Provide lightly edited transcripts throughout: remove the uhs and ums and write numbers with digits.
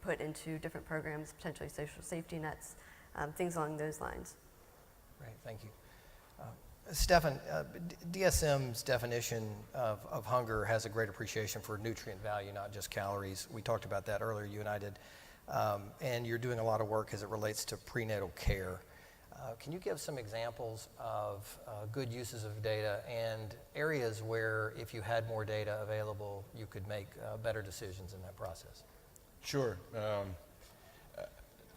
put into different programs, potentially social safety nets, things along those lines. Great, thank you. Stefan, DSM's definition of hunger has a great appreciation for nutrient value, not just calories. We talked about that earlier, you and I did. And you're doing a lot of work as it relates to prenatal care. Can you give some examples of good uses of data and areas where if you had more data available, you could make better decisions in that process? Sure.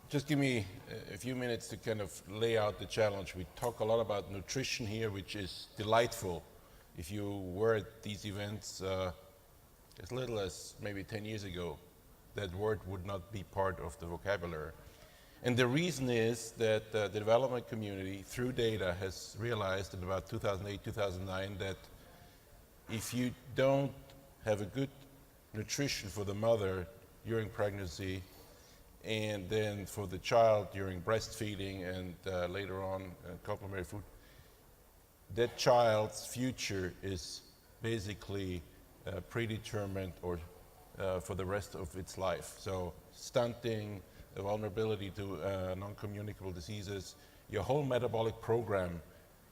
Just give me a few minutes to kind of lay out the challenge. We talk a lot about nutrition here, which is delightful. If you were at these events as little as maybe 10 years ago, that word would not be part of the vocabulary. And the reason is that the development community, through data, has realized in about 2008, 2009, that if you don't have a good nutrition for the mother during pregnancy, and then for the child during breastfeeding and later on complementary food, that child's future is basically predetermined or for the rest of its life. So stunting, the vulnerability to non-communicable diseases, your whole metabolic program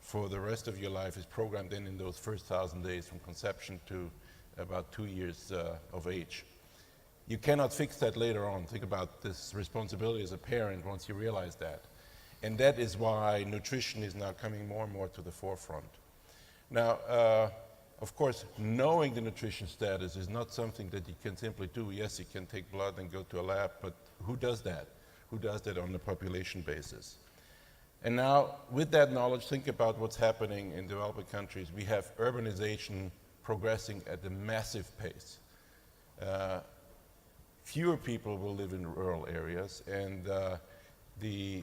for the rest of your life is programmed in those first 1,000 days from conception to about 2 years of age. You cannot fix that later on. Think about this responsibility as a parent once you realize that. And that is why nutrition is now coming more and more to the forefront. Now, of course, knowing the nutrition status is not something that you can simply do. Yes, you can take blood and go to a lab, but who does that? Who does that on a population basis? And now, with that knowledge, think about what's happening in developing countries. We have urbanization progressing at a massive pace. Fewer people will live in rural areas, and the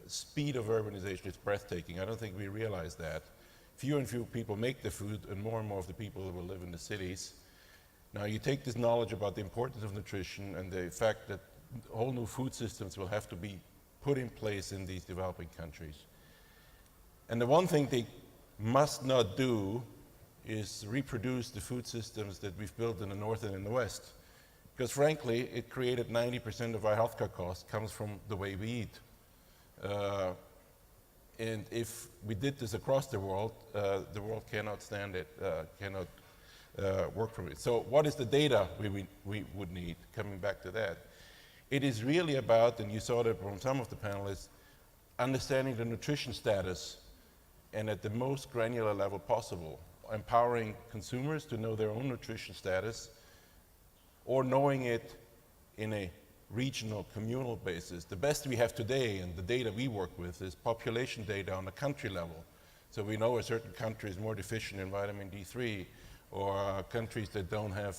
speed of urbanization is breathtaking. I don't think we realize that. Fewer and fewer people make the food, and more of the people will live in the cities. Now, you take this knowledge about the importance of nutrition and the fact that whole new food systems will have to be put in place in these developing countries. And the one thing they must not do is reproduce the food systems that we've built in the North and in the West. Because frankly, it created 90% of our healthcare costs comes from the way we eat. And if we did this across the world cannot stand it, cannot work from it. So what is the data we would need, coming back to that? It is really about, and you saw that from some of the panelists, understanding the nutrition status and at the most granular level possible, empowering consumers to know their own nutrition status, or knowing it in a regional, communal basis. The best we have today, and the data we work with, is population data on a country level. So we know a certain country is more deficient in vitamin D3, or countries that don't have,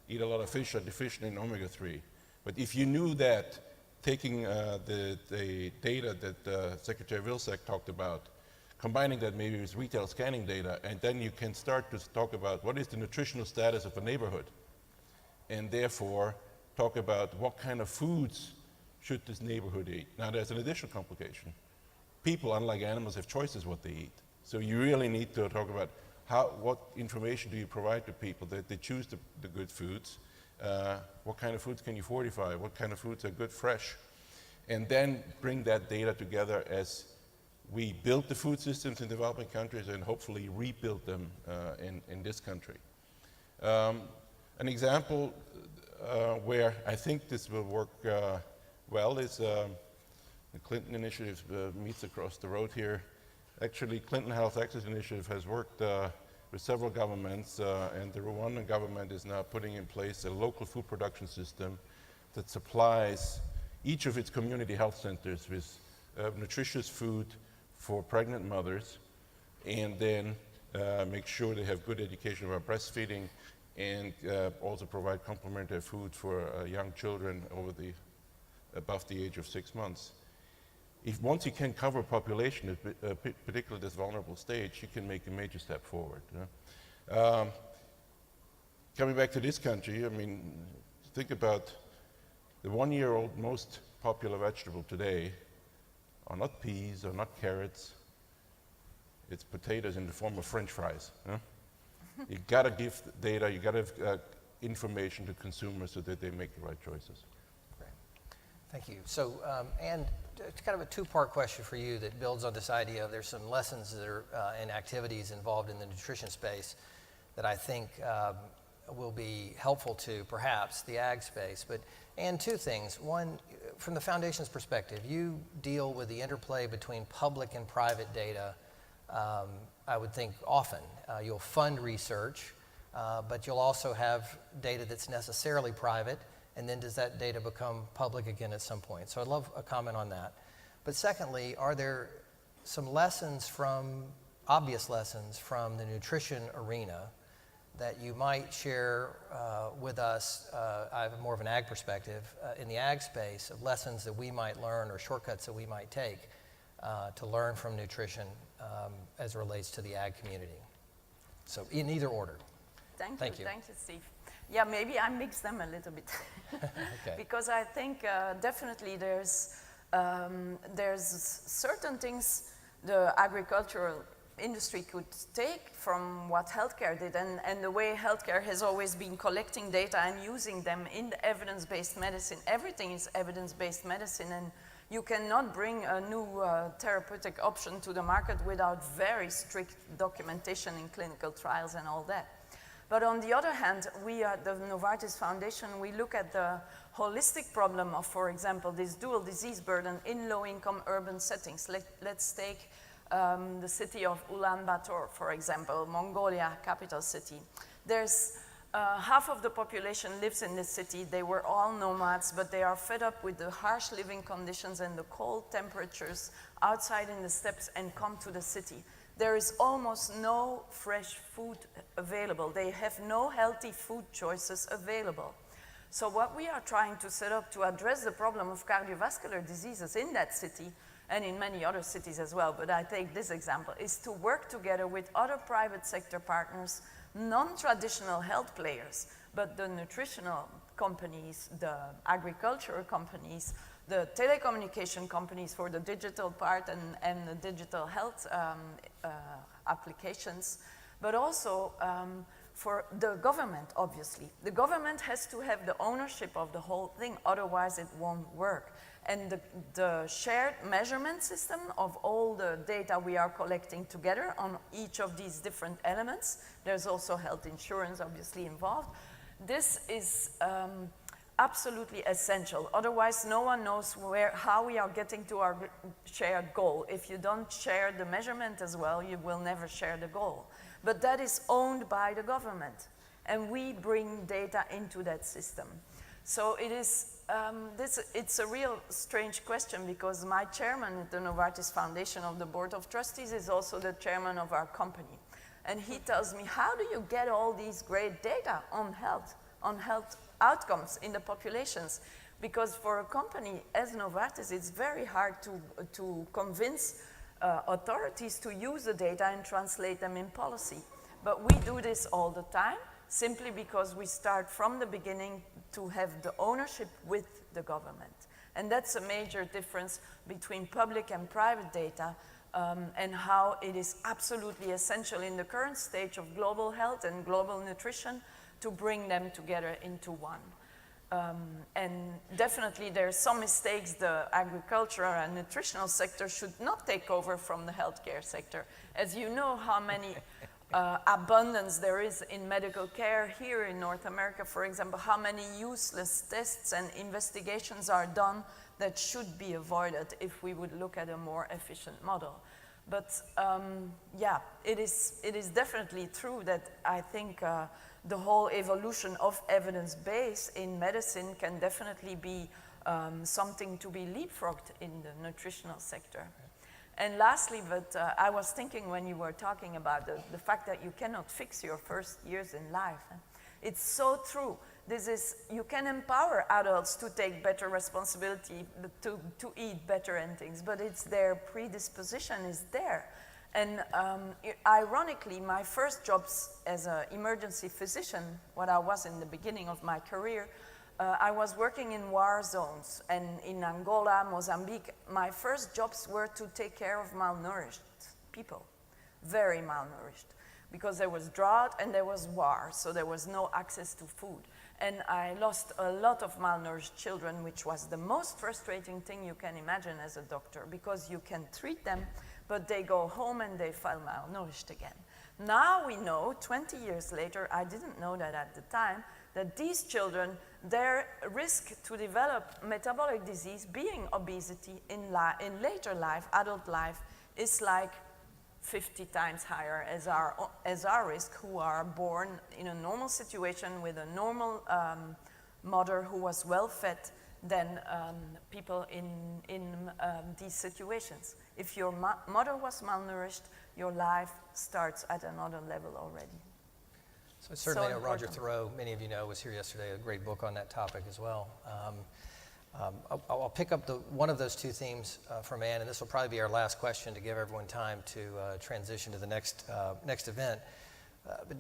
eat a lot of fish are deficient in omega-3. But if you knew that, taking the data that Secretary Vilsack talked about, combining that maybe with retail scanning data, and then you can start to talk about what is the nutritional status of a neighborhood, and therefore talk about what kind of foods should this neighborhood eat. Now there's an additional complication. People, unlike animals, have choices what they eat. So you really need to talk about what information do you provide to people that they choose the good foods, what kind of foods can you fortify, what kind of foods are good fresh, and then bring that data together as we build the food systems in developing countries and hopefully rebuild them in this country. An example where I think this will work well is the Clinton Initiative meets across the road here. Actually, Clinton Health Access Initiative has worked with several governments, and the Rwandan government is now putting in place a local food production system that supplies each of its community health centers with nutritious food for pregnant mothers, and then make sure they have good education about breastfeeding, and also provide complementary food for young children above the age of 6 months. Once you can cover population, particularly this vulnerable stage, you can make a major step forward. Coming back to this country, I mean, think about the 1-year-old most popular vegetable today are not peas or not carrots, it's potatoes in the form of French fries. You gotta give data, you gotta give information to consumers so that they make the right choices. Thank you. So, Anne, it's kind of a two-part question for you that builds on this idea of there's some lessons that are and activities involved in the nutrition space that I think will be helpful to perhaps the ag space. But, Anne, two things. One, from the foundation's perspective, you deal with the interplay between public and private data, I would think often. You'll fund research, but you'll also have data that's necessarily private, and then does that data become public again at some point? So I'd love a comment on that. But secondly, are there some obvious lessons from the nutrition arena that you might share with us? I have more of an ag perspective in the ag space of lessons that we might learn or shortcuts that we might take to learn from nutrition as it relates to the ag community. So in either order. Thank you, Steve. Yeah, maybe I mix them a little bit. Okay. Because I think definitely there's certain things the agricultural industry could take from what healthcare did, and the way healthcare has always been collecting data and using them in the evidence-based medicine. Everything is evidence-based medicine, and you cannot bring a new therapeutic option to the market without very strict documentation in clinical trials and all that. But on the other hand, we at the Novartis Foundation, we look at the holistic problem of, for example, this dual disease burden in low-income urban settings. Let's take the city of Ulaanbaatar, for example, Mongolia, capital city. There's half of the population lives in this city. They were all nomads, but they are fed up with the harsh living conditions and the cold temperatures outside in the steppes and come to the city. There is almost no fresh food available. They have no healthy food choices available. So what we are trying to set up to address the problem of cardiovascular diseases in that city and in many other cities as well, but I take this example, is to work together with other private sector partners, non-traditional health players, but the nutritional companies, the agricultural companies, the telecommunication companies for the digital part and the digital health applications, but also for the government, obviously. The government has to have the ownership of the whole thing, otherwise it won't work. And the shared measurement system of all the data we are collecting together on each of these different elements, there's also health insurance obviously involved. This is absolutely essential. Otherwise, no one knows how we are getting to our shared goal. If you don't share the measurement as well, you will never share the goal. But that is owned by the government, and we bring data into that system. So it is, it's a real strange question, because my chairman at the Novartis Foundation of the Board of Trustees is also the chairman of our company. And he tells me, how do you get all these great data on health outcomes in the populations? Because for a company as Novartis, it's very hard to convince authorities to use the data and translate them in policy. But we do this all the time, simply because we start from the beginning to have the ownership with the government. And that's a major difference between public and private data, and how it is absolutely essential in the current stage of global health and global nutrition to bring them together into one. And definitely there are some mistakes the agricultural and nutritional sector should not take over from the healthcare sector. As you know how many abundance there is in medical care here in North America, for example, how many useless tests and investigations are done that should be avoided if we would look at a more efficient model. But yeah, it is definitely true that I think the whole evolution of evidence-based in medicine can definitely be something to be leapfrogged in the nutritional sector. And lastly, but I was thinking when you were talking about the fact that you cannot fix your first years in life. It's so true. You can empower adults to take better responsibility, to eat better and things, but it's their predisposition is there. And ironically, my first jobs as an emergency physician, what I was in the beginning of my career, I was working in war zones, and in Angola, Mozambique. My first jobs were to take care of malnourished people, very malnourished, because there was drought and there was war, so there was no access to food. And I lost a lot of malnourished children, which was the most frustrating thing you can imagine as a doctor, because you can treat them, but they go home and they feel malnourished again. Now we know, 20 years later, I didn't know that at the time, that these children, their risk to develop metabolic disease, being obesity in later life, adult life, is like 50 times higher as our risk, who are born in a normal situation with a normal mother who was well fed, than people in these situations. If your mother was malnourished, your life starts at another level already. So I certainly know Roger important. Thoreau, many of you know, was here yesterday, a great book on that topic as well. I'll pick up one of those two themes from Ann, and this will probably be our last question to give everyone time to transition to the next event. But